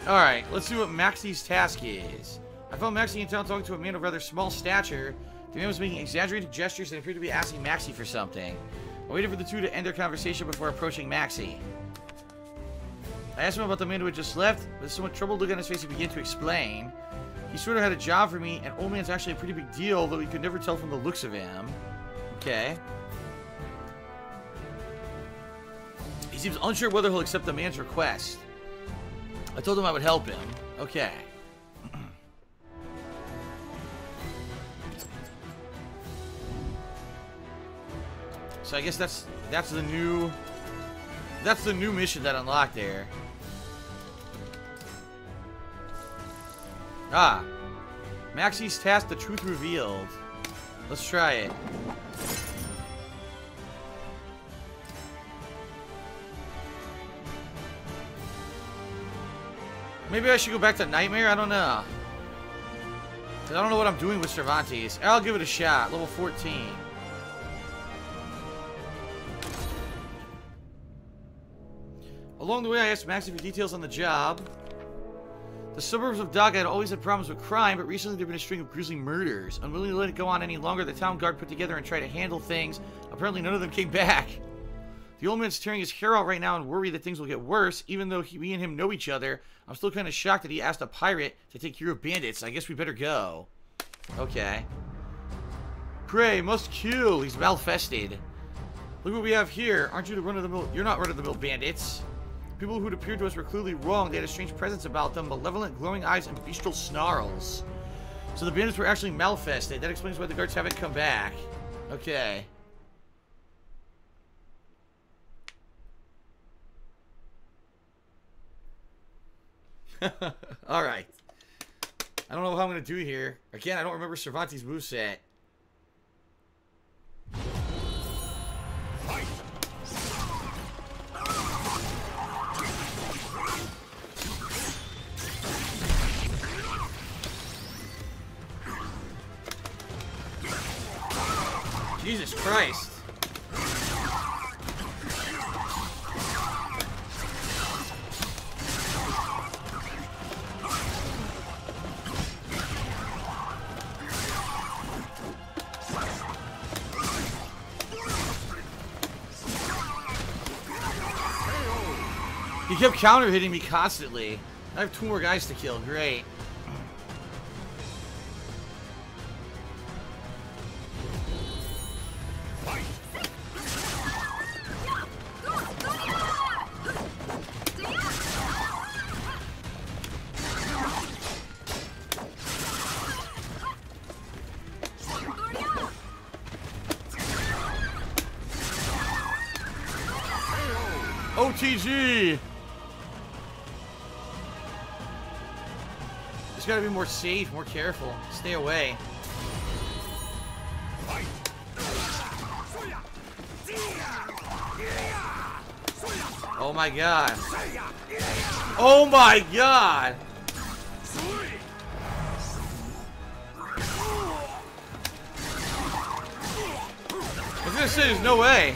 Alright, let's see what Maxi's task is. I found Maxi in town talking to a man of rather small stature. The man was making exaggerated gestures and appeared to be asking Maxi for something. I waited for the two to end their conversation before approaching Maxi. I asked him about the man who had just left, but with a somewhat troubled look on his face, he began to explain. He sort of had a job for me, and old man's actually a pretty big deal, though he could never tell from the looks of him. Okay. He seems unsure whether he'll accept the man's request. I told him I would help him. Okay. So I guess that's the new mission that unlocked there. Ah. Maxi's task, the truth revealed. Let's try it. Maybe I should go back to Nightmare? I don't know. I don't know what I'm doing with Cervantes. I'll give it a shot. Level 14. Along the way, I asked Maxi for details on the job. The suburbs of Dhaka had always had problems with crime, but recently there had been a string of grisly murders. Unwilling to let it go on any longer, the town guard put together and tried to handle things. Apparently none of them came back. The old man's tearing his hair out right now and worried that things will get worse. Even though me and him know each other, I'm still kind of shocked that he asked a pirate to take care of bandits. I guess we better go. Okay. Prey, must kill. He's malfested. Look what we have here. Aren't you the run-of-the-mill? You're not run-of-the-mill bandits. People who'd appeared to us were clearly wrong. They had a strange presence about them, malevolent glowing eyes and bestial snarls. So the bandits were actually malfested. That explains why the guards haven't come back. Okay. Alright. I don't know what I'm going to do here. Again, I don't remember Cervantes' moveset. Jesus Christ. He kept counter hitting me constantly. I have 2 more guys to kill. Great. OTG! Just gotta be more safe, more careful. Stay away. Oh my god. Oh my god! I was gonna say, there's no way.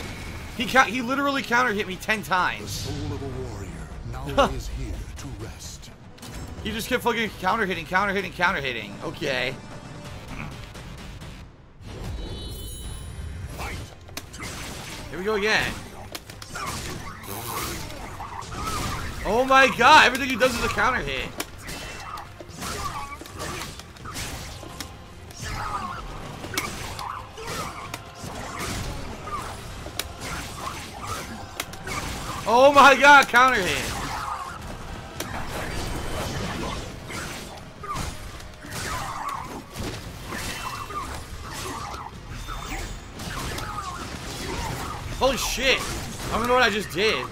He literally counter hit me 10 times. The soul of a warrior now is here to rest. He just kept fucking counter hitting. Okay. Here we go again. Oh my god, everything he does is a counter hit. Oh my god, counter hit. Holy shit. I don't know what I just did.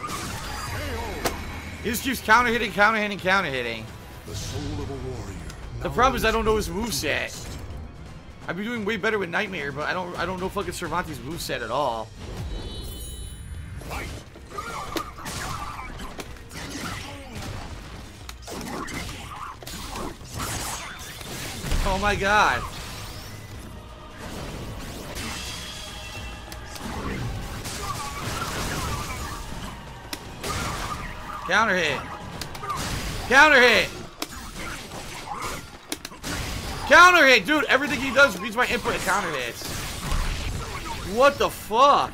He just keeps counter hitting. The soul of a warrior. The problem is I don't know his moveset. I'd be doing way better with Nightmare, but I don't know fucking Cervantes' moveset at all. Oh my god. Counter hit. Counter hit! Counter hit! Dude, everything he does reads my input and counter hits. What the fuck?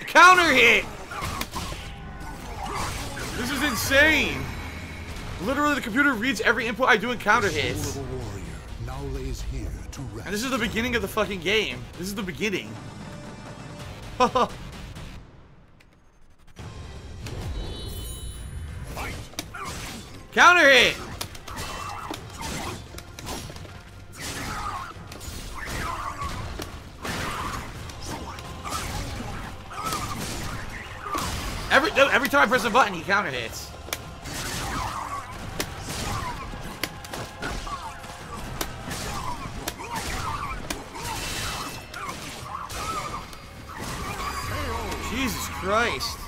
Counter hit! This is insane! Literally, the computer reads every input I do in counter hits. Soul of a warrior now lays here to rest. And this is the beginning of the fucking game. This is the beginning. Counter hit! Every time I press a button, he counter hits. Jesus Christ.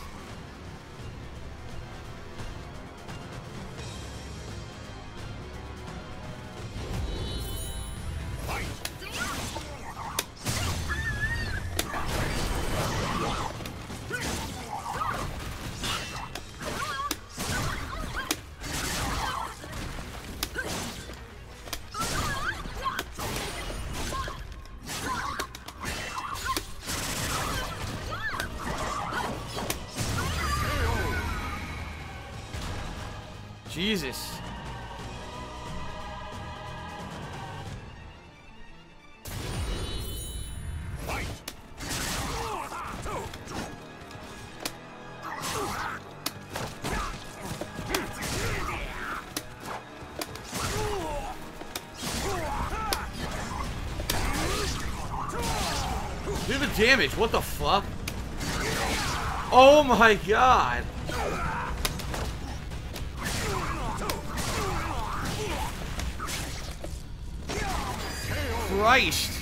Jesus. Do the damage. What the fuck? Oh my god. Christ.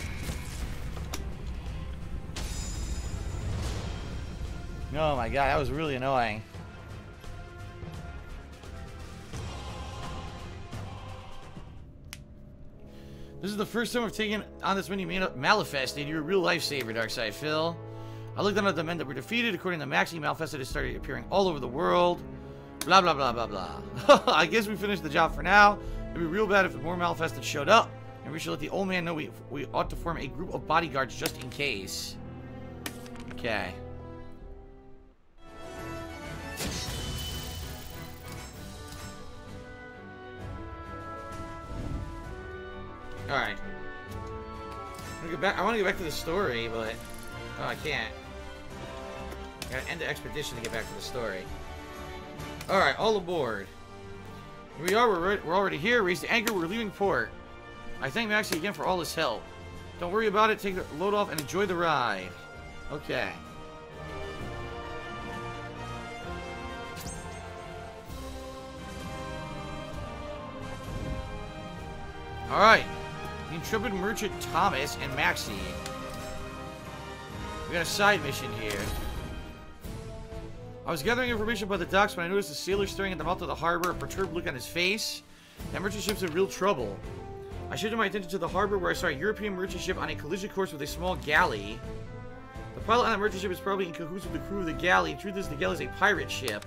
Oh my god, that was really annoying. This is the first time I've taken on this many Malifested. You're a real lifesaver, Darkside Phil. I looked on at the men that were defeated. According to Maxi, Malifested has started appearing all over the world. Blah, blah, blah, blah, blah. I guess we finished the job for now. It'd be real bad if more Malifested showed up. And we should let the old man know we ought to form a group of bodyguards just in case. Okay. Alright. I want to get back to the story, but... Oh, I can't. I gotta end the expedition to get back to the story. Alright, all aboard. Here we are, we're already here. Raise the anchor, we're leaving port. I thank Maxie again for all his help. Don't worry about it, take the load off and enjoy the ride. Okay. Alright. The intrepid merchant Thomas and Maxie. We got a side mission here. I was gathering information about the docks when I noticed a sailor staring at the mouth of the harbor, a perturbed look on his face. That merchant ship's in real trouble. I shifted my attention to the harbor where I saw a European merchant ship on a collision course with a small galley. The pilot on that merchant ship is probably in cahoots with the crew of the galley. The truth is, the galley is a pirate ship.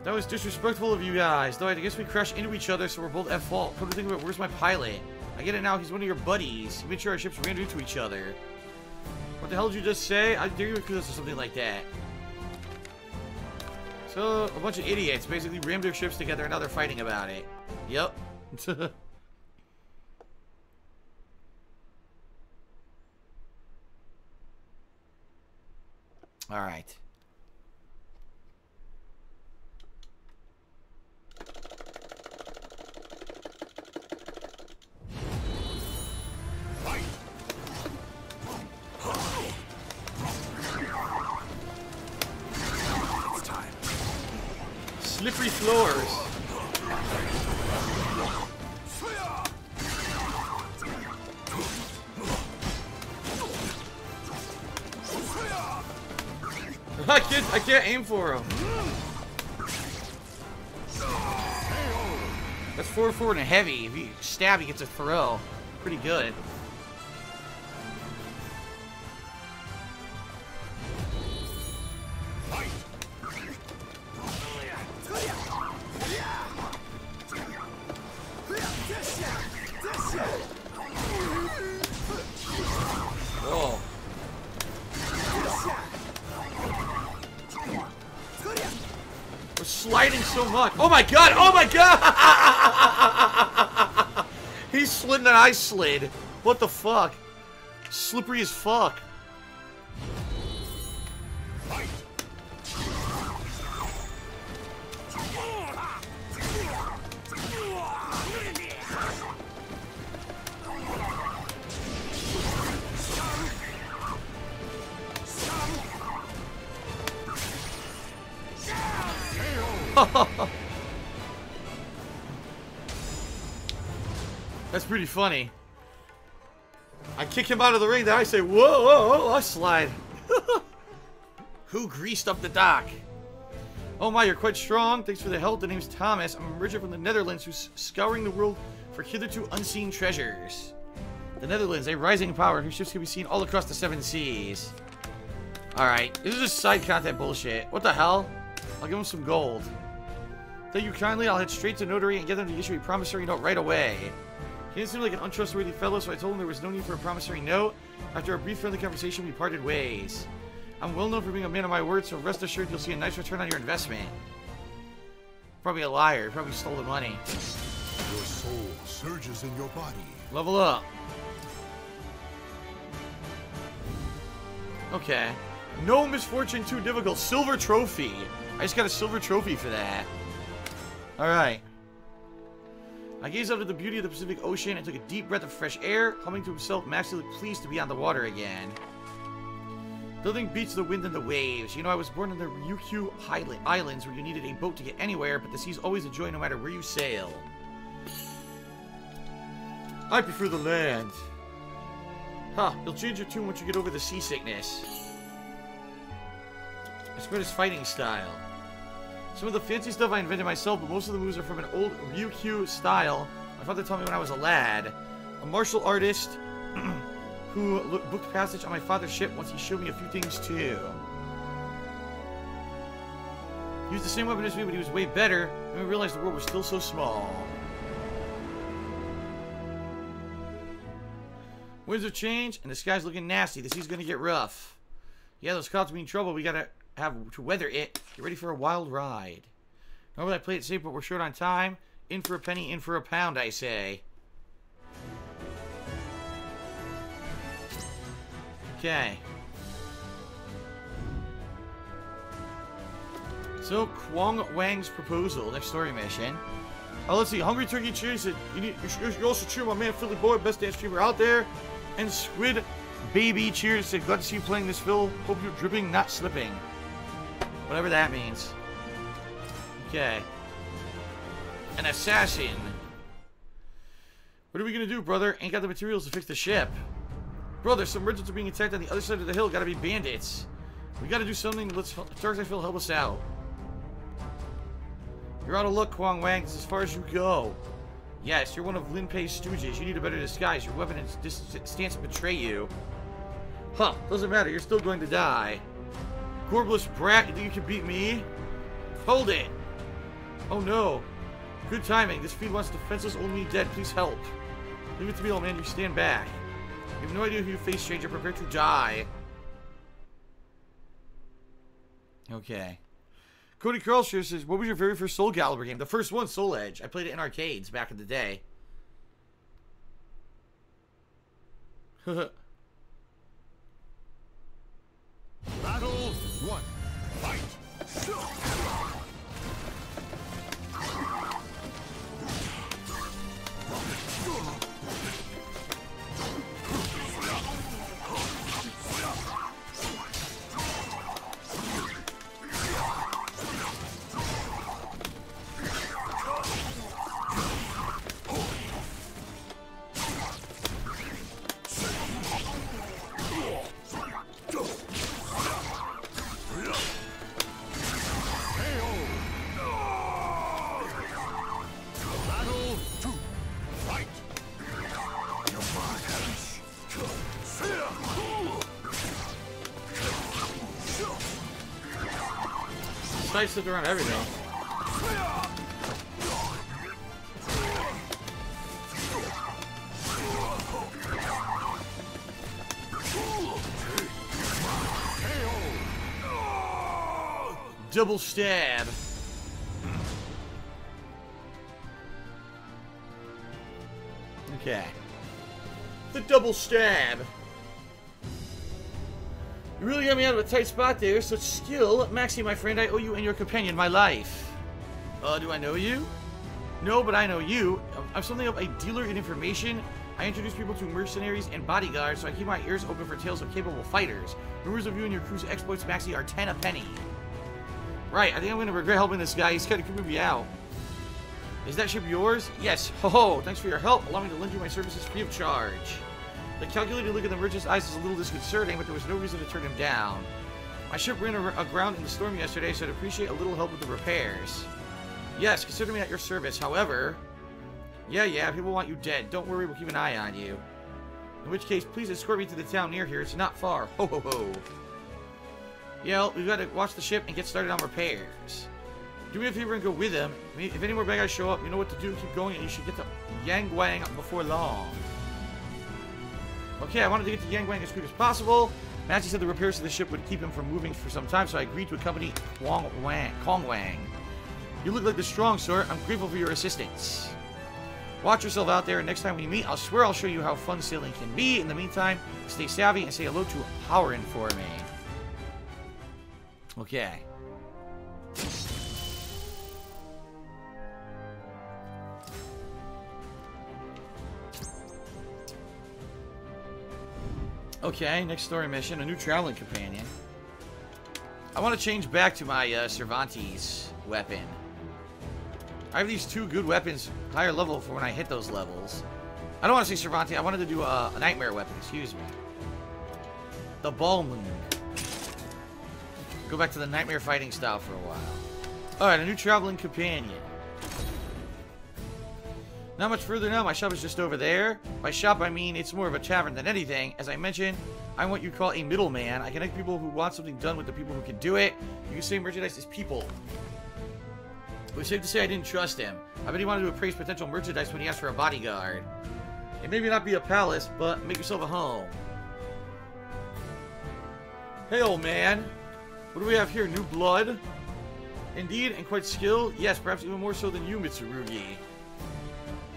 That was disrespectful of you guys. Though I guess we crashed into each other, so we're both at fault. Come to think of it, where's my pilot? I get it now, he's one of your buddies. He made sure our ships ran into each other. What the hell did you just say? I dare you accuse us of something like that. So, a bunch of idiots basically rammed their ships together and now they're fighting about it. Yep. Alright. Slippery floors. I can't aim for him. That's 4-4 and a heavy. If you stab, he gets a throw. Pretty good. sliding so much. Oh my god! Oh my god! He slid and I slid. What the fuck? Slippery as fuck. That's pretty funny. I kick him out of the ring, then I say, whoa, whoa, whoa, I slide. Who greased up the dock? Oh my, you're quite strong. Thanks for the help. The name's Thomas. I'm a merchant from the Netherlands who's scouring the world for hitherto unseen treasures. The Netherlands, a rising power whose ships can be seen all across the 7 seas. Alright, this is just side content bullshit. What the hell? I'll give him some gold. Thank you kindly. I'll head straight to Notary and get them to issue a promissory note right away. He didn't seem like an untrustworthy fellow, so I told him there was no need for a promissory note. After a brief friendly conversation, we parted ways. I'm well known for being a man of my word, so rest assured you'll see a nice return on your investment. Probably a liar. Probably stole the money. Your soul surges in your body. Level up. Okay. No misfortune too difficult. Silver trophy. I just got a silver trophy for that. Alright. I gazed up at the beauty of the Pacific Ocean and took a deep breath of fresh air, humming to himself, maximally pleased to be on the water again. Nothing beats the wind and the waves. You know, I was born in the Ryukyu Islands where you needed a boat to get anywhere, but the sea's always a joy no matter where you sail. I prefer the land. Huh, you'll change your tune once you get over the seasickness. It's good as fighting style. Some of the fancy stuff I invented myself, but most of the moves are from an old Ryukyu style my father taught me when I was a lad. A martial artist who booked passage on my father's ship once he showed me a few things too. He used the same weapon as me, but he was way better, and we realized the world was still so small. Winds of change, and the sky's looking nasty. The sea's gonna get rough. Yeah, those clouds mean trouble. We gotta have to weather it. Get ready for a wild ride. Normally I play it safe, but we're short on time. In for a penny, in for a pound, I say. Okay. So, Kwong Wang's proposal, next story mission. Oh, let's see. Hungry Turkey Cheers said, you also cheer my man Philly Boy, best dance streamer out there. And Squid Baby Cheers said, glad to see you playing this, Phil. Hope you're dripping, not slipping. Whatever that means. Okay. An assassin. What are we gonna do, brother? Ain't got the materials to fix the ship. Brother, some merchants are being attacked on the other side of the hill. Gotta be bandits. We gotta do something. Let's Tarzan Phil help us out. You're out of luck, Kwong Wang. It's as far as you go. Yes, you're one of Lin Pei's stooges. You need a better disguise. Your weapon and stance betray you. Huh, doesn't matter. You're still going to die. Gorbless brat, you think you can beat me? Hold it! Oh no. Good timing. This feed wants defenseless old me dead. Please help. Leave it to me, old man. You stand back. You have no idea who you face, stranger. Prepare to die. Okay. Cody Carlshire says, what was your very first Soul Calibur game? The first one, Soul Edge. I played it in arcades back in the day. Battle 1. Fight! Side slip around everything. Double stab. Okay. The double stab. You really got me out of a tight spot there. Such skill. Maxie, my friend, I owe you and your companion my life. Do I know you? No, but I know you. I'm something of a dealer in information. I introduce people to mercenaries and bodyguards, so I keep my ears open for tales of capable fighters. Rumors of you and your crew's exploits, Maxie, are 10 a penny. Right, I think I'm going to regret helping this guy. He's kind of creeping me out. Is that ship yours? Yes. Ho ho, thanks for your help. Allow me to lend you my services free of charge. The calculated look in the merchant's eyes is a little disconcerting, but there was no reason to turn him down. My ship ran aground in the storm yesterday, so I'd appreciate a little help with the repairs. Yes, consider me at your service. However, yeah, people want you dead. Don't worry, we'll keep an eye on you. In which case, please escort me to the town near here. It's not far. Ho ho ho. Yeah, well, we've got to watch the ship and get started on repairs. Do me a favor and go with him. If any more bad guys show up, you know what to do. Keep going, and you should get to Yangwang before long. Okay, I wanted to get to Yangwang as quick as possible. Maxie said the repairs to the ship would keep him from moving for some time, so I agreed to accompany Kongwang. You look like the strong sort. I'm grateful for your assistance. Watch yourself out there, and next time we meet, I'll swear I'll show you how fun sailing can be. In the meantime, stay savvy and say hello to Howrin for me. Okay. Okay, next story mission, a new traveling companion. I want to change back to my Cervantes weapon. I have these two good weapons, higher level for when I hit those levels. I don't want to say Cervantes, I wanted to do a nightmare weapon, excuse me. The Balmoon. Go back to the nightmare fighting style for a while. Alright, a new traveling companion. Not much further now, my shop is just over there. By shop, I mean it's more of a tavern than anything. As I mentioned, I'm what you call a middleman. I connect people who want something done with the people who can do it. You can say merchandise is people. It was safe to say I didn't trust him. I bet he wanted to appraise potential merchandise when he asked for a bodyguard. It may not be a palace, but make yourself a home. Hey, old man. What do we have here? New blood? Indeed, and quite skilled? Yes, perhaps even more so than you, Mitsurugi.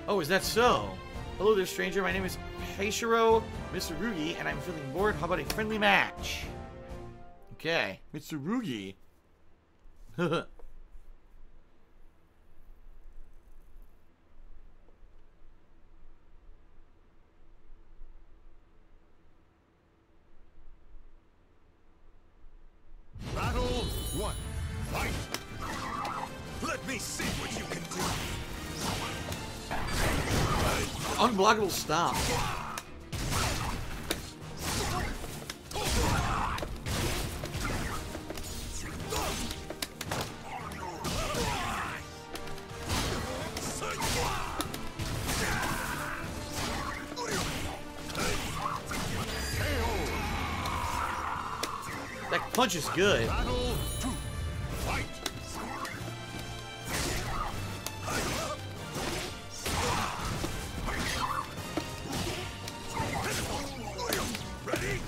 Oh, is that so? Hello there, stranger. My name is Heishiro Mitsurugi, and I'm feeling bored. How about a friendly match? Okay. Mitsurugi? Battle 1. Fight! Let me see what you can do. Unblockable stop. That punch is good. Battle 2. Fight! Ready?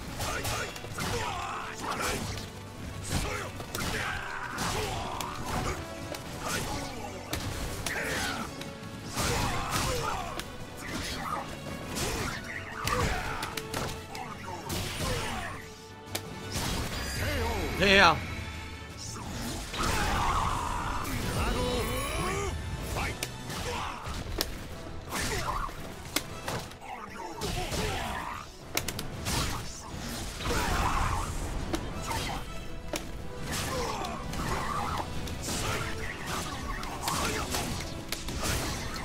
Yeah.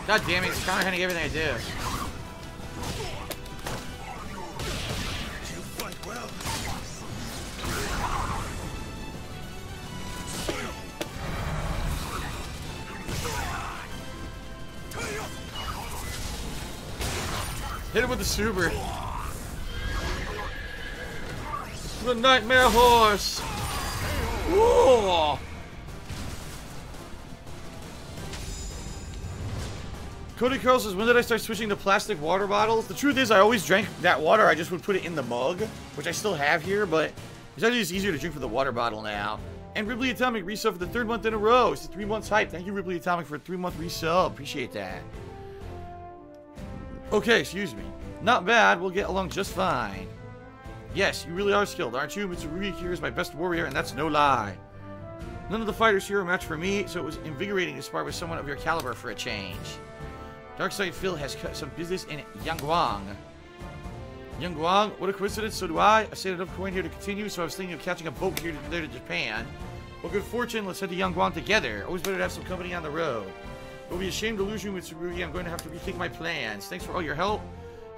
God damn it, he's counter-hitting everything I do. Hit him with the super. The nightmare horse. Ooh. Cody Curl says, when did I start switching to plastic water bottles? The truth is, I always drank that water. I just would put it in the mug, which I still have here, but it's actually just easier to drink from the water bottle now. And Ripley Atomic resub for the 3rd month in a row. It's the 3 months hype. Thank you, Ripley Atomic, for a 3-month resub. Appreciate that. Okay, excuse me. Not bad, we'll get along just fine. Yes, you really are skilled, aren't you? Mitsurugi here is my best warrior, and that's no lie. None of the fighters here are a match for me, so it was invigorating to spar with someone of your caliber for a change. Darkside Phil has cut some business in Yangguang. Yangguang? What a coincidence, so do I. I saved enough coin here to continue, so I was thinking of catching a boat here there to Japan. Well, good fortune, let's head to Yangguang together. Always better to have some company on the road. It will be a shame to lose you, Mitsurugi. I'm going to have to rethink my plans. Thanks for all your help.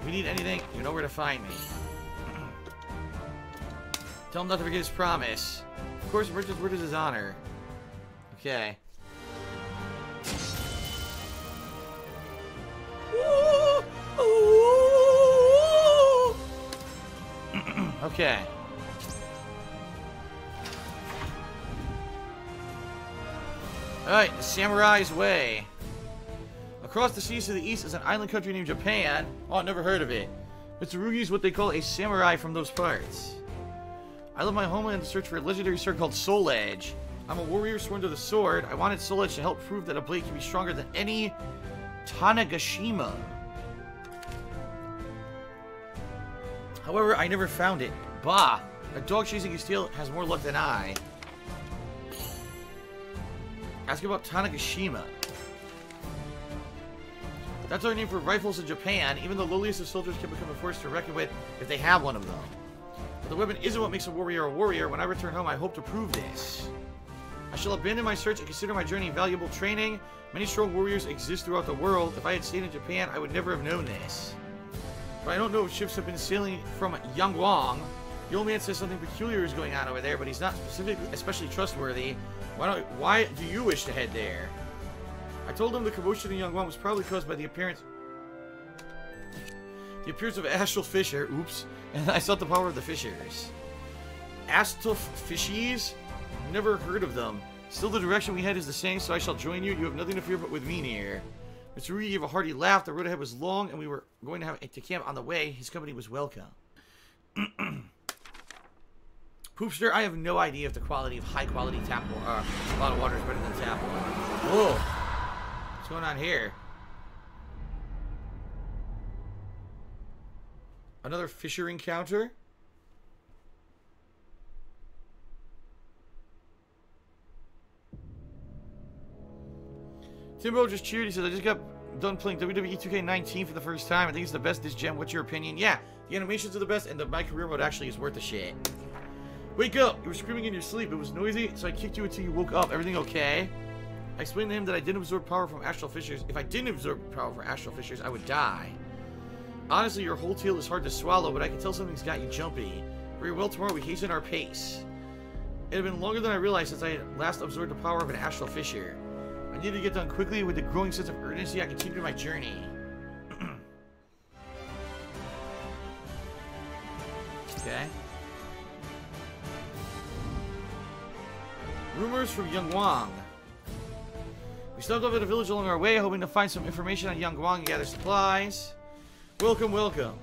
If you need anything, you know where to find me. Tell him not to forget his promise. Of course, Merchant's word is his honor. Okay. Okay. Alright, the Samurai's Way. Across the seas to the east is an island country named Japan. Oh, never heard of it. Mitsurugi is what they call a samurai from those parts. I left my homeland to search for a legendary sword called Soul Edge. I'm a warrior sworn to the sword. I wanted Soul Edge to help prove that a blade can be stronger than any Tanegashima. However, I never found it. Bah! A dog chasing his tail has more luck than I. Ask about Tanegashima. That's our name for rifles in Japan. Even the lowliest of soldiers can become a force to reckon with if they have one of them. But the weapon isn't what makes a warrior a warrior. When I return home, I hope to prove this. I shall abandon my search and consider my journey valuable training. Many strong warriors exist throughout the world. If I had stayed in Japan, I would never have known this. But I don't know if ships have been sailing from Yangguang. The old man says something peculiar is going on over there, but he's not especially trustworthy. Why do you wish to head there? I told him the commotion in Yangguang was probably caused by the appearance of astral fisher. Oops. And I sought the power of the fishers. Astral fishies? Never heard of them. Still, the direction we head is the same, so I shall join you. You have nothing to fear but with me near. Mitsurugi gave a hearty laugh. The road ahead was long, and we were going to have to camp on the way. His company was welcome. Poopster, I have no idea if the quality of high-quality tap water, bottled water is better than tap water. Whoa. What's going on here? Another fisher encounter? Timbo just cheered. He says, I just got done playing WWE 2K19 for the first time. I think it's the best this gen. What's your opinion? Yeah, the animations are the best, and my career mode actually is worth the shit. Wake up! You were screaming in your sleep. It was noisy, so I kicked you until you woke up. Everything okay? I explained to him that I didn't absorb power from astral fissures. If I didn't absorb power from astral fissures, I would die. Honestly, your whole tail is hard to swallow, but I can tell something's got you jumpy. Very well, tomorrow we hasten our pace. It had been longer than I realized since I had last absorbed the power of an astral fissure. I needed to get done quickly. With a growing sense of urgency, I continued my journey. Okay. Rumors from Yangguang. We stopped off at a village along our way, hoping to find some information on Yangguang and gather supplies. Welcome, welcome.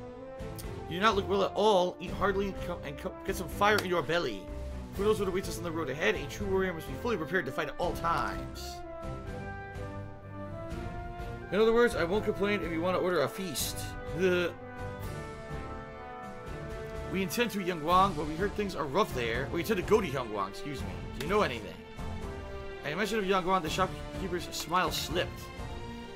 You do not look well at all. Eat heartily and get some fire in your belly. Who knows what awaits us on the road ahead? A true warrior must be fully prepared to fight at all times. In other words, I won't complain if you want to order a feast. We intend to Yangguang, but we heard things are rough there. We intend to go to Yangguang, excuse me. Do you know anything? I mentioned of Yangguang, the shopkeeper's smile slipped.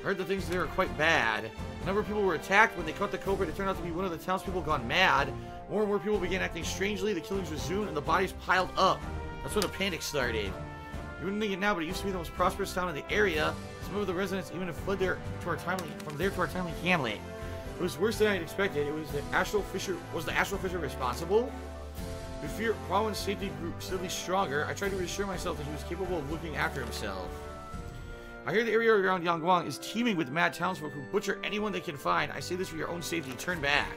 I heard that things there are quite bad. A number of people were attacked. When they caught the culprit, it turned out to be one of the townspeople gone mad. More and more people began acting strangely. The killings resumed, and the bodies piled up. That's when a panic started. You wouldn't think it now, but it used to be the most prosperous town in the area. Some of the residents even have fled there to our timely hamlet. It was worse than I had expected. It was the astral fisher. Was the astral fisher responsible? With fear, Huawen's safety grew steadily stronger. I tried to reassure myself that he was capable of looking after himself. I hear the area around Yangguang is teeming with mad townsfolk who butcher anyone they can find. I say this for your own safety. Turn back.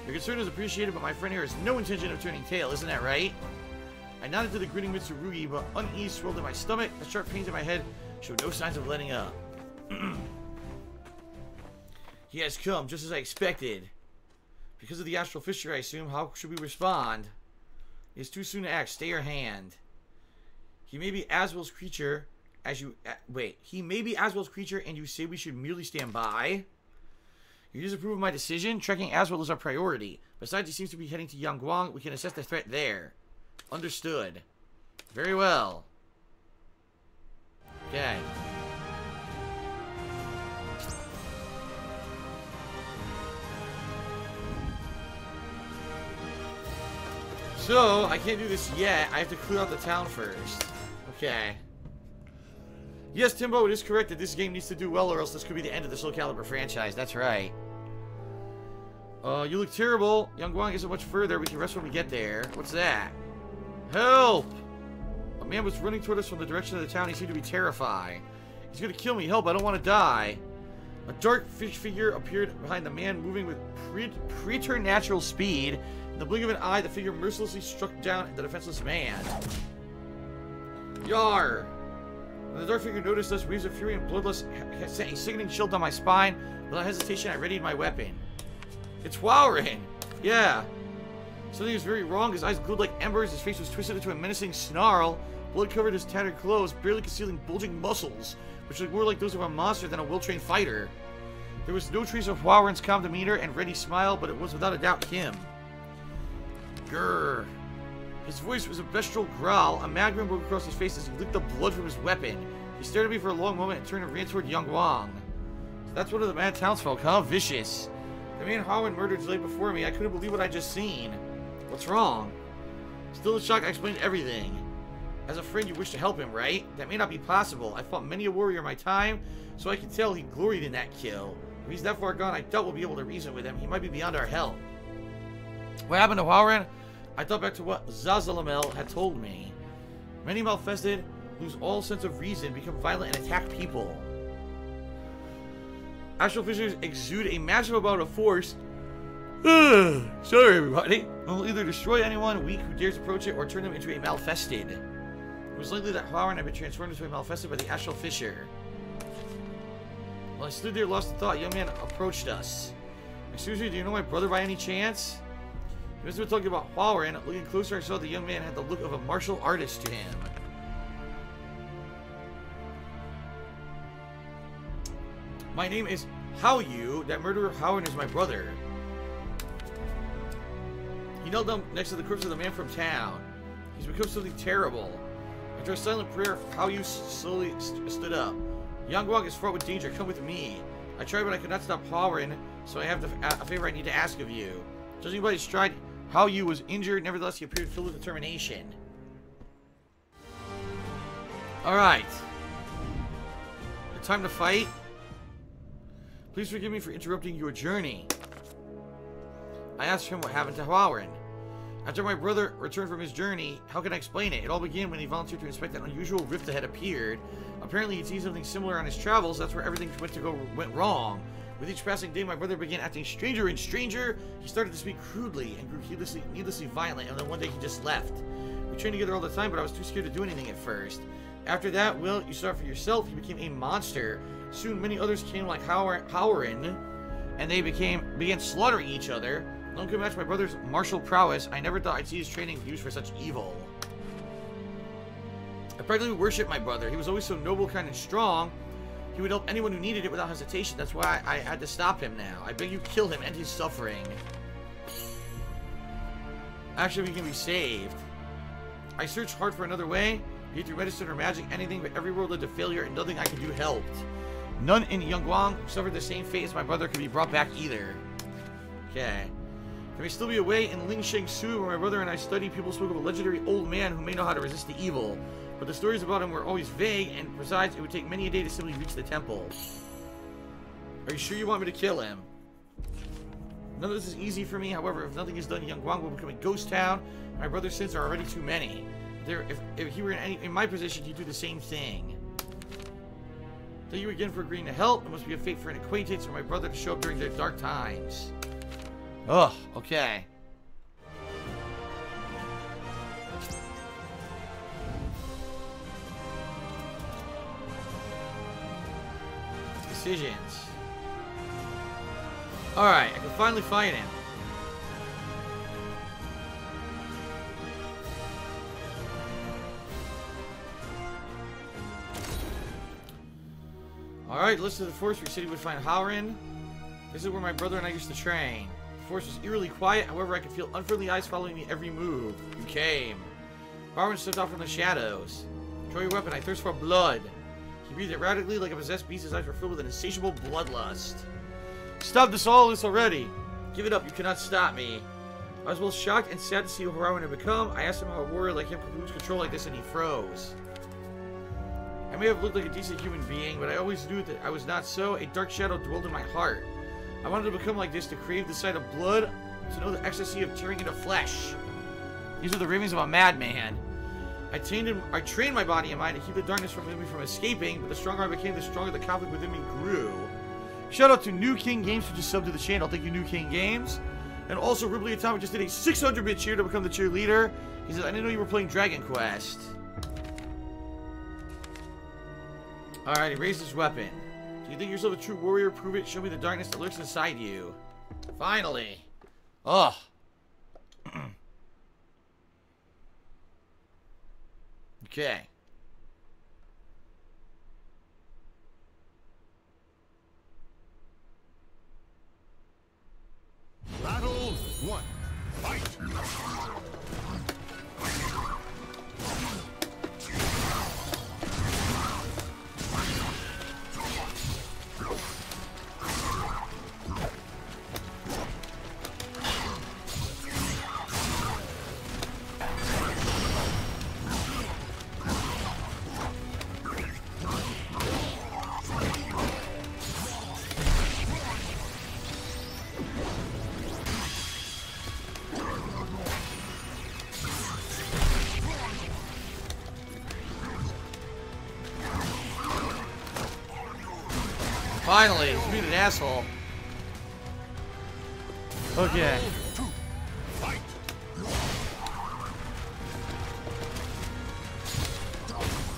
Your concern is appreciated, but my friend here has no intention of turning tail. Isn't that right? I nodded to the grinning Mitsurugi, but unease swelled in my stomach. The sharp pains in my head showed no signs of letting up. He has come, just as I expected. Because of the astral fissure, I assume. How should we respond? It's too soon to act. Stay your hand. He may be Aswell's creature, as you... wait. He may be Aswell's creature, and you say we should merely stand by? You disapprove of my decision? Trekking Aswell is our priority. Besides, he seems to be heading to Yangguang. We can assess the threat there. Understood. Very well. Okay. So, I can't do this yet. I have to clear out the town first. Okay. Yes, Timbo, it is correct that this game needs to do well or else this could be the end of the Soul Calibur franchise. That's right. You look terrible. Yangguang isn't much further. We can rest when we get there. What's that? Help! A man was running toward us from the direction of the town. He seemed to be terrified. He's gonna kill me. Help, I don't want to die. A dark fish figure appeared behind the man, moving with preternatural speed. In the blink of an eye, the figure mercilessly struck down the defenseless man. Yar! When the dark figure noticed us, waves of fury and bloodlust sent a sickening chill down my spine. Without hesitation, I readied my weapon. It's Hwaorin! Yeah. Something was very wrong. His eyes glowed like embers. His face was twisted into a menacing snarl. Blood covered his tattered clothes, barely concealing bulging muscles, which looked more like those of a monster than a well-trained fighter. There was no trace of Hwaorin's calm demeanor and ready smile, but it was without a doubt him. Grrr. His voice was a bestial growl. A mad grin broke across his face as he licked the blood from his weapon. He stared at me for a long moment and turned and ran toward Yangguang. So that's one of the mad townsfolk, huh? Vicious. The man Hwaorin murdered lay before me. I couldn't believe what I'd just seen. What's wrong? Still in shock, I explained everything. As a friend, you wish to help him, right? That may not be possible. I fought many a warrior in my time, so I can tell he gloried in that kill. If he's that far gone, I doubt we'll be able to reason with him. He might be beyond our help. What happened to Hwaorin? I thought back to what Zazalamel had told me. Many malfested lose all sense of reason, become violent, and attack people. Astral fissures exude a massive amount of force. Sorry, everybody. It will either destroy anyone weak who dares approach it or turn them into a malfested. It was likely that Hwaorin had been transformed into a malfested by the astral fissure. While I stood there lost in thought, a young man approached us. Excuse me, do you know my brother by any chance? He must have been talking about Hwaorin. Looking closer, I saw the young man had the look of a martial artist to him. My name is Hao-Yu. That murderer Hwaorin is my brother. He knelt down next to the corpse of the man from town. He's become something terrible. After a silent prayer, Hao-Yu slowly stood up. Yangguang is fraught with danger. Come with me. I tried, but I could not stop Hwaorin, so I have a favor I need to ask of you. Judging by his stride, Hao-Yu was injured. Nevertheless, he appeared filled with determination. Alright. Time to fight. Please forgive me for interrupting your journey. I asked him what happened to Hwaorin. After my brother returned from his journey, how can I explain it? It all began when he volunteered to inspect an unusual rift that had appeared. Apparently he'd seen something similar on his travels. That's where everything went wrong. With each passing day, my brother began acting stranger and stranger. He started to speak crudely and grew needlessly violent, and then one day he just left. We trained together all the time, but I was too scared to do anything at first. After that, well, you saw it for yourself. He became a monster. Soon, many others came like Hwaorin, and they began slaughtering each other. No one could match my brother's martial prowess. I never thought I'd see his training used for such evil. I practically worshipped my brother. He was always so noble, kind, and strong. He would help anyone who needed it without hesitation. That's why I had to stop him now. I beg you, kill him, end his suffering. Actually, we can be saved. I searched hard for another way. Be it through medicine or magic, anything, but every road led to failure, and nothing I could do helped. None in Yangguang who suffered the same fate as my brother could be brought back either. Okay. There may still be a way in Lingsheng-Su where my brother and I studied. People spoke of a legendary old man who may know how to resist the evil. But the stories about him were always vague, and besides, it would take many a day to simply reach the temple. Are you sure you want me to kill him? None of this is easy for me. However, if nothing is done, Yangguang will become a ghost town. My brother's sins are already too many. If he were in my position, he'd do the same thing. Thank you again for agreeing to help. It must be a fate for an acquaintance or my brother to show up during their dark times. Ugh, okay. Decisions. Alright, I can finally fight him. Alright, list of the force we said he would find Hwaorin. This is where my brother and I used to train. The forest was eerily quiet, however I could feel unfriendly eyes following me every move. You came. Barwin stepped out from the shadows. Draw your weapon, I thirst for blood. He breathed erratically like a possessed beast, his eyes were filled with an insatiable bloodlust. Stop all this already! Give it up, you cannot stop me. I was both shocked and sad to see who Barwin had become. I asked him how a warrior like him could lose control like this, and he froze. I may have looked like a decent human being, but I always knew that I was not so. A dark shadow dwelled in my heart. I wanted to become like this, to crave the sight of blood, to know the ecstasy of tearing into flesh. These are the ravings of a madman. I trained my body and mind to keep the darkness from me from escaping, but the stronger I became, the stronger the conflict within me grew. Shout out to New King Games who just subbed to the channel. Thank you, New King Games. And also, Ripley Atomic just did a 600-bit cheer to become the cheerleader. He says, I didn't know you were playing Dragon Quest. Alright, he raised his weapon. Do you think yourself a true warrior? Prove it. Show me the darkness that lurks inside you. Finally. Ugh. Okay. Battle 1. Fight! Finally, he's being an asshole. Okay.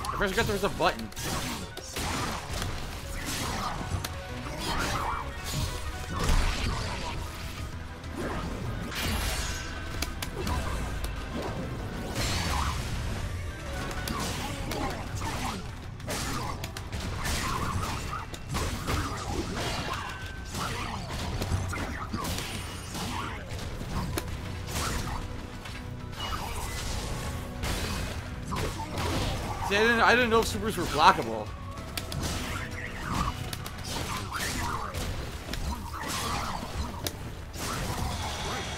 I first forgot there was a button. See, I didn't know if supers were blockable.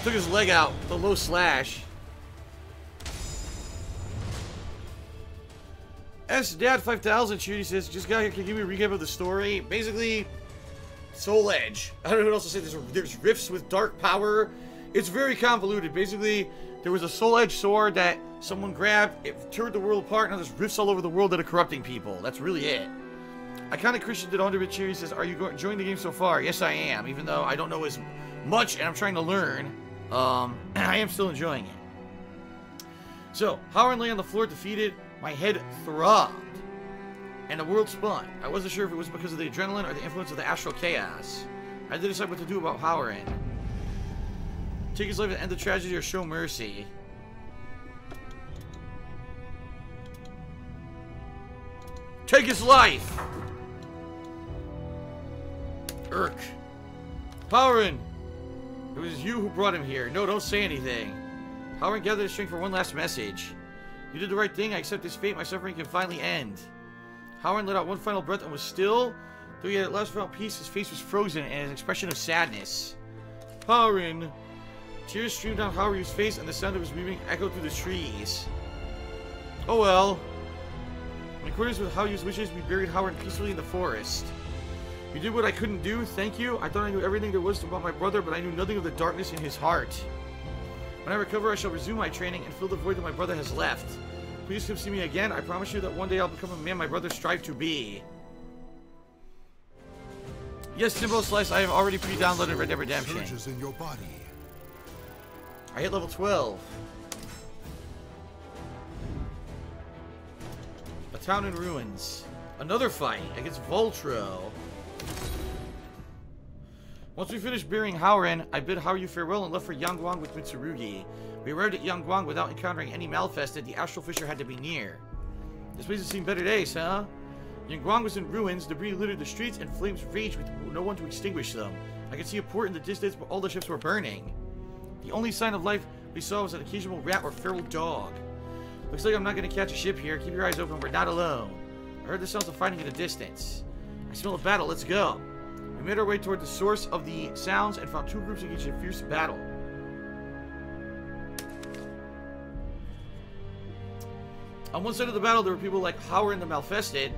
Took his leg out, the low slash. Dad 5000 Shooty says, just got here, can you give me a recap of the story? Basically, Soul Edge. I don't know what else to say. There's rifts with dark power. It's very convoluted. Basically, there was a Soul Edge sword that someone grabbed, it tore the world apart, and now there's rifts all over the world that are corrupting people. That's really it. Iconic Christian did 100-bit cheer. He says, are you enjoying the game so far? Yes, I am, even though I don't know as much, and I'm trying to learn. I am still enjoying it. So, Howard lay on the floor defeated. My head throbbed, and the world spun. I wasn't sure if it was because of the adrenaline or the influence of the astral chaos. I had to decide what to do about Howard. Take his life and end the tragedy or show mercy. Take his life! Irk. Howard! It was you who brought him here. No, don't say anything. Howard gathered his strength for one last message. You did the right thing. I accept his fate. My suffering can finally end. Howard let out one final breath and was still. Though he had at last found peace, his face was frozen and an expression of sadness. Howard! Tears streamed down Howard's face and the sound of his weeping echoed through the trees. Oh well. In accordance with Howard's wishes, we buried Howard peacefully in the forest. You did what I couldn't do, thank you. I thought I knew everything there was about my brother, but I knew nothing of the darkness in his heart. When I recover, I shall resume my training and fill the void that my brother has left. Please come see me again. I promise you that one day I'll become a man my brother strived to be. Yes, Timbo Slice, I have already pre-downloaded Red Dead Redemption. In your body. I hit level 12. A town in ruins. Another fight against Voltro. Once we finished burying Howren, I bid Haoyu farewell and left for Yangguang with Mitsurugi. We arrived at Yangguang without encountering any Malfested. The Astral Fisher had to be near. This place has seen better days, huh? Yangguang was in ruins, debris littered the streets, and flames raged with no one to extinguish them. I could see a port in the distance, but all the ships were burning. The only sign of life we saw was an occasional rat or feral dog. Looks like I'm not going to catch a ship here. Keep your eyes open, we're not alone. I heard the sounds of fighting in the distance. I smell a battle, let's go. We made our way toward the source of the sounds and found two groups engaged in a fierce battle. On one side of the battle, there were people like Howard and the Malfested.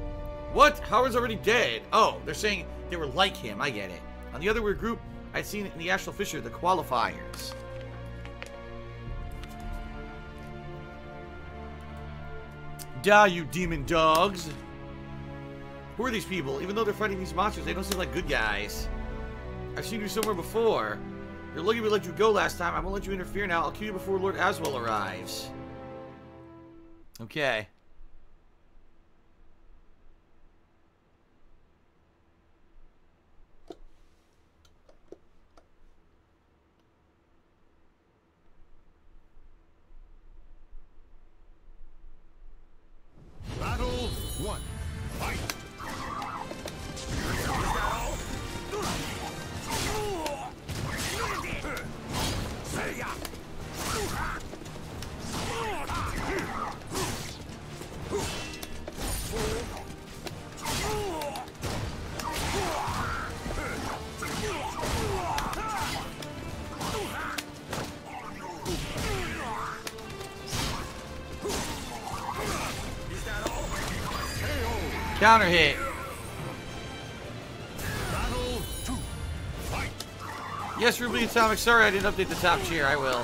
What? Howard's already dead. Oh, they're saying they were like him. I get it. On the other were a group I'd seen in the Astral Fissure, the Qualifiers. Die, you demon dogs. Who are these people? Even though they're fighting these monsters, they don't seem like good guys. I've seen you somewhere before. You're lucky we let you go last time. I won't let you interfere now. I'll kill you before Lord Aswell arrives. Okay. Battle 1. Fight! Counter hit. Battle 2. Fight! Yes, Ruby Atomic. Sorry I didn't update the top tier. I will.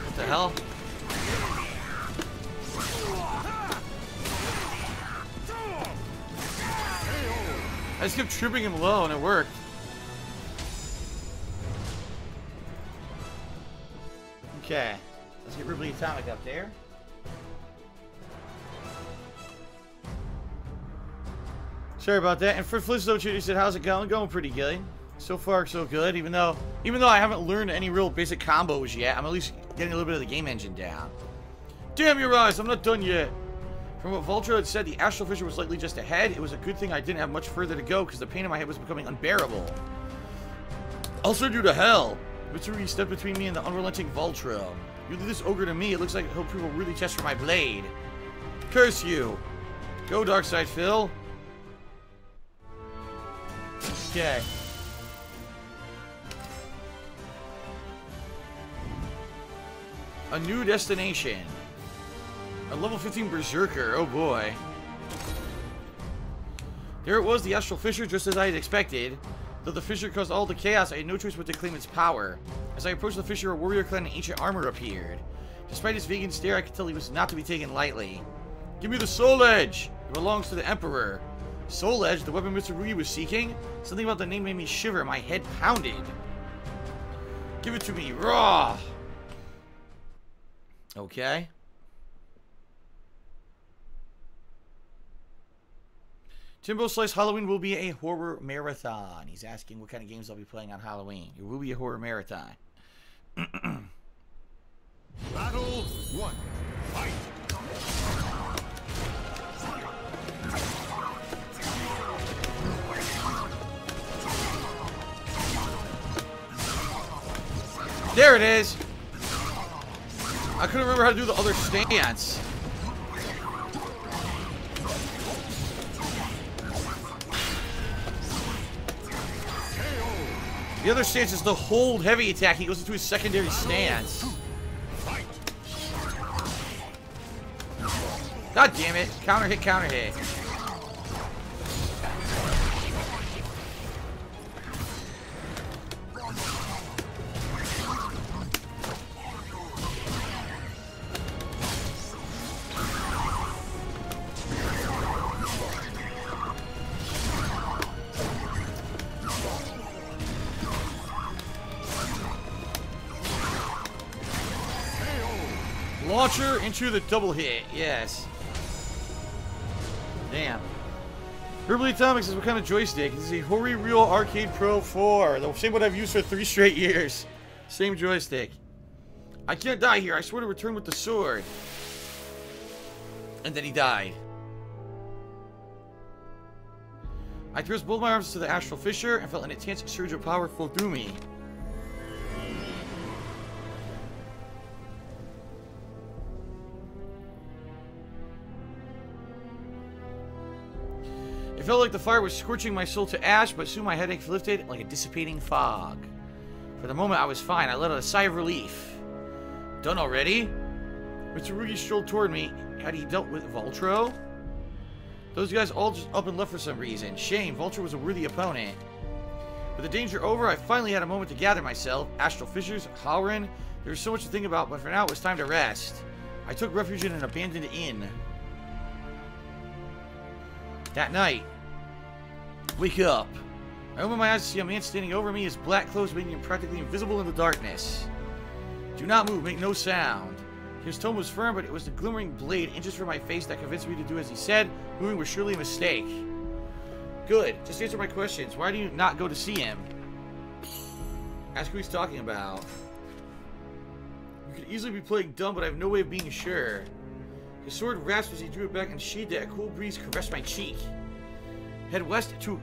What the hell? I just kept tripping him low and it worked. Okay. Let's get Ruby Atomic up there. Sorry about that. And for Flintstone Shooter, he said, how's it going? Going pretty good. So far, so good. Even though I haven't learned any real basic combos yet, I'm at least getting a little bit of the game engine down. Damn your eyes, I'm not done yet. From what Vulture had said, the Astral Fissure was likely just ahead. It was a good thing I didn't have much further to go because the pain in my head was becoming unbearable. I'll send you to hell. Mitsuri stepped between me and the unrelenting Vulture. You leave this ogre to me. It looks like he'll prove a really test for my blade. Curse you. Go, Darkside Phil. Okay. A new destination. A level 15 Berserker. Oh boy. There it was, the Astral Fissure, just as I had expected. Though the fissure caused all the chaos, I had no choice but to claim its power. As I approached the fissure, a warrior clad in ancient armor appeared. Despite his vegan stare, I could tell he was not to be taken lightly. Give me the Soul Edge! It belongs to the Emperor. Soul Edge, the weapon Mr. Rugi was seeking? Something about the name made me shiver, my head pounded. Give it to me, raw! Okay. Timbo Slice Halloween will be a horror marathon. He's asking what kind of games I'll be playing on Halloween. It will be a horror marathon. Battle 1. Fight! There it is! I couldn't remember how to do the other stance. The other stance is the hold heavy attack. He goes into his secondary stance. God damn it. Counter hit, counter hit. Launcher into the double hit, yes. Damn. Herbally Atomics is what kind of joystick? This is a Hori Real Arcade Pro 4. The same one I've used for 3 straight years. Same joystick. I can't die here. I swear to return with the sword. And then he died. I thrust both my arms to the astral fissure and felt an intense surge of power flow through me. It felt like the fire was scorching my soul to ash, but soon my headache lifted like a dissipating fog. For the moment, I was fine. I let out a sigh of relief. Done already? Mr. Rugi strolled toward me. Had he dealt with Voltro? Those guys all just up and left for some reason. Shame, Voltro was a worthy opponent. With the danger over, I finally had a moment to gather myself. Astral fissures, Halrin. There was so much to think about, but for now it was time to rest. I took refuge in an abandoned inn. That night, wake up. I open my eyes to see a man standing over me, his black clothes making him practically invisible in the darkness. Do not move, make no sound. His tone was firm, but it was the glimmering blade inches from my face that convinced me to do as he said. Moving was surely a mistake. Good, just answer my questions. Why do you not go to see him? Ask who he's talking about. You could easily be playing dumb, but I have no way of being sure. His sword rasped as he drew it back and sheathed it. A cool breeze caressed my cheek. Head west to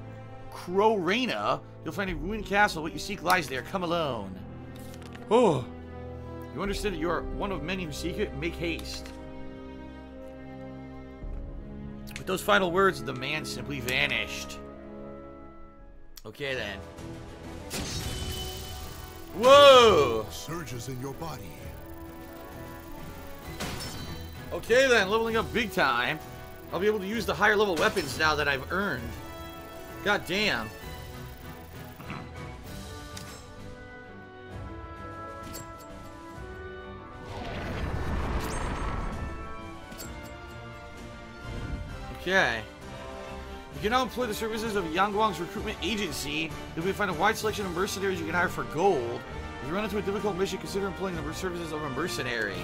Crorena. You'll find a ruined castle. What you seek lies there. Come alone. Oh. You understand that you are one of many who seek it? Make haste. With those final words, the man simply vanished. Okay, then. Whoa! Surges in your body. Okay, then. Leveling up big time. I'll be able to use the higher level weapons now that I've earned. God damn. Okay. You can now employ the services of Yangguang's recruitment agency. You'll be able to find a wide selection of mercenaries you can hire for gold. If you run into a difficult mission, consider employing the services of a mercenary.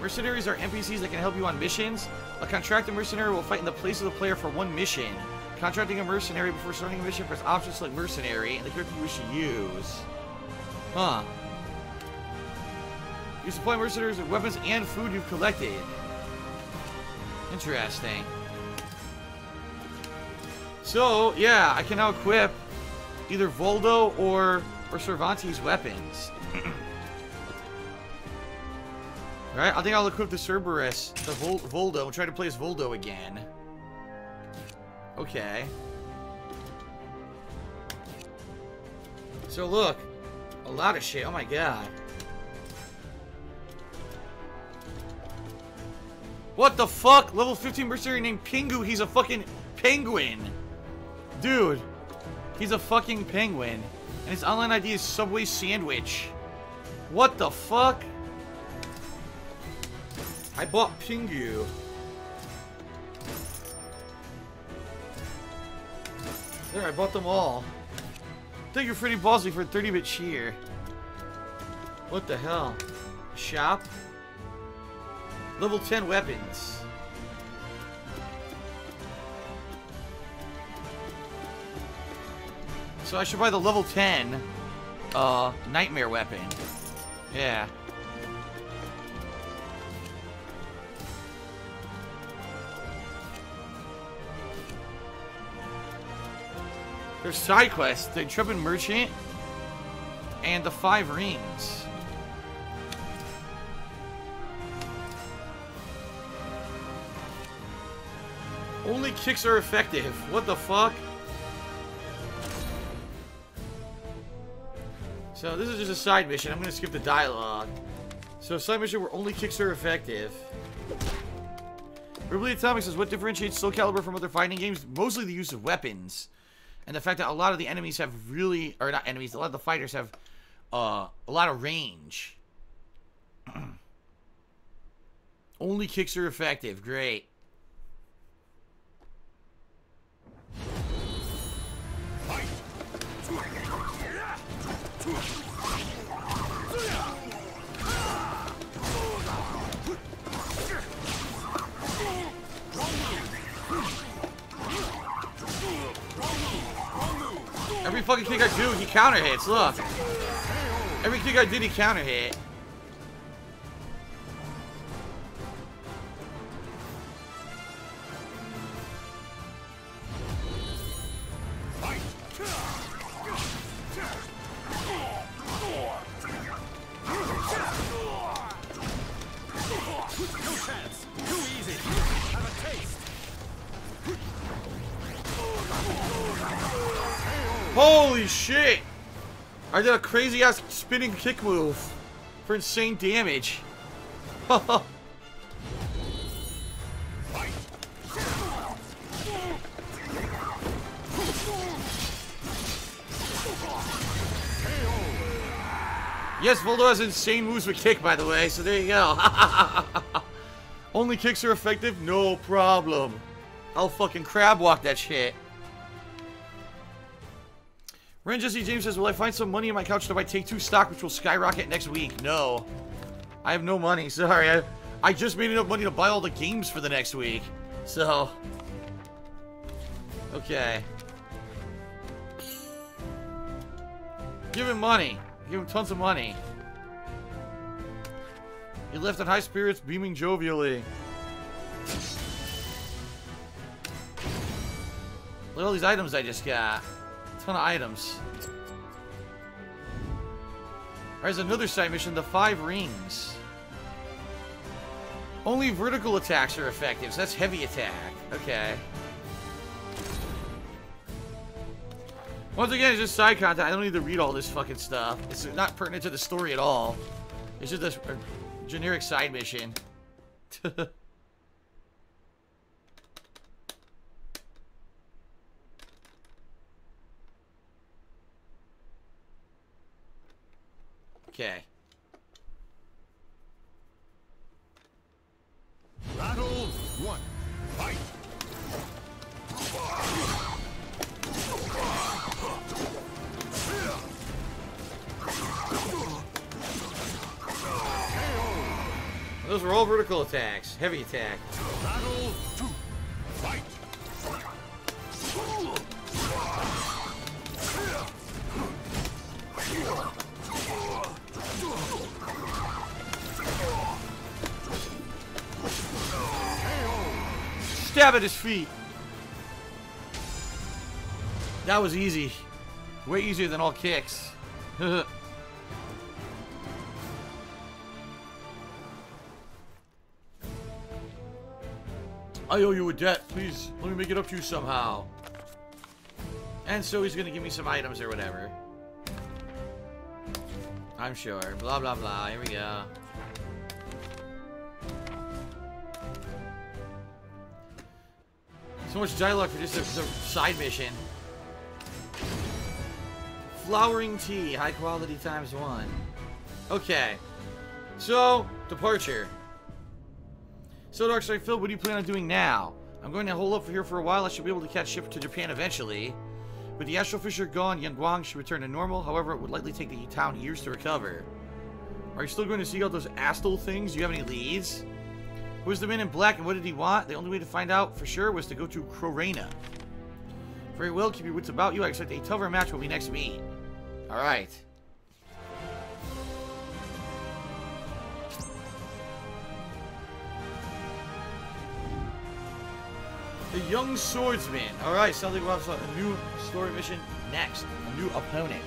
Mercenaries are NPCs that can help you on missions. A contracted mercenary will fight in the place of the player for one mission. Contracting a mercenary before starting a mission, press option select mercenary and the character you wish to use. Huh. You supply mercenaries with weapons and food you've collected. Interesting. So, yeah, I can now equip either Voldo or Cervantes weapons. Alright, I think I'll equip the Cerberus, the Voldo, and try to play as Voldo again. Okay. So look, a lot of shit, oh my god. What the fuck? Level 15 mercenary named Pingu. He's a fucking penguin. Dude. He's a fucking penguin. And his online ID is Subway Sandwich. What the fuck? I bought Pingu. There, I bought them all. Thank you, Freddy Ballsy, for a 30-bit cheer. What the hell? Shop? Level 10 weapons. So I should buy the level 10 nightmare weapon. Yeah. There's side quests, the Intrepid Merchant and the 5 rings. Only kicks are effective. What the fuck? So this is just a side mission. I'm gonna skip the dialogue. So side mission where only kicks are effective. Herbally Atomics says what differentiates Soul Calibur from other fighting games? Mostly the use of weapons. And the fact that a lot of the enemies have really, or not enemies, a lot of the fighters have a lot of range. Only kicks are effective. Great. fucking kick I do, he counter hits. Look. Every kick I did, he counter hit. Holy shit! I did a crazy ass spinning kick move for insane damage. Yes, Voldo has insane moves with kick, by the way, so there you go. Only kicks are effective? No problem. I'll fucking crab walk that shit. Ren Jesse James says, will I find some money in my couch to buy Take-Two stock, which will skyrocket next week? No. I have no money. Sorry. I just made enough money to buy all the games for the next week. So. Okay. Give him money. Give him tons of money. He left in high spirits, beaming jovially. Look at all these items I just got. A ton of items. There's another side mission, the 5 rings. Only vertical attacks are effective, so that's heavy attack. Okay. Once again, it's just side content. I don't need to read all this fucking stuff. It's not pertinent to the story at all. It's just a generic side mission. Okay. Battle 1. Fight. Those were all vertical attacks. Heavy attack. Battle 2. Fight. Stab at his feet. That was easy. Way easier than all kicks. I owe you a debt. Please, let me make it up to you somehow. And so he's gonna give me some items or whatever. I'm sure. Blah, blah, blah. Here we go. So much dialogue for just a side mission. Flowering tea. High quality ×1. Okay. So, departure. So, Darkside Phil, what do you plan on doing now? I'm going to hold up here for a while. I should be able to catch ship to Japan eventually. With the Astral Fissure gone, Yanguang should return to normal. However, it would likely take the town years to recover. Are you still going to seek out those Astal things? Do you have any leads? Who's the man in black and what did he want? The only way to find out for sure was to go to Crorena. Very well, keep your wits about you. I expect a tougher match when we next meet. Alright. The Young Swordsman. Alright, sounds like we'll have a new story mission next. A new opponent.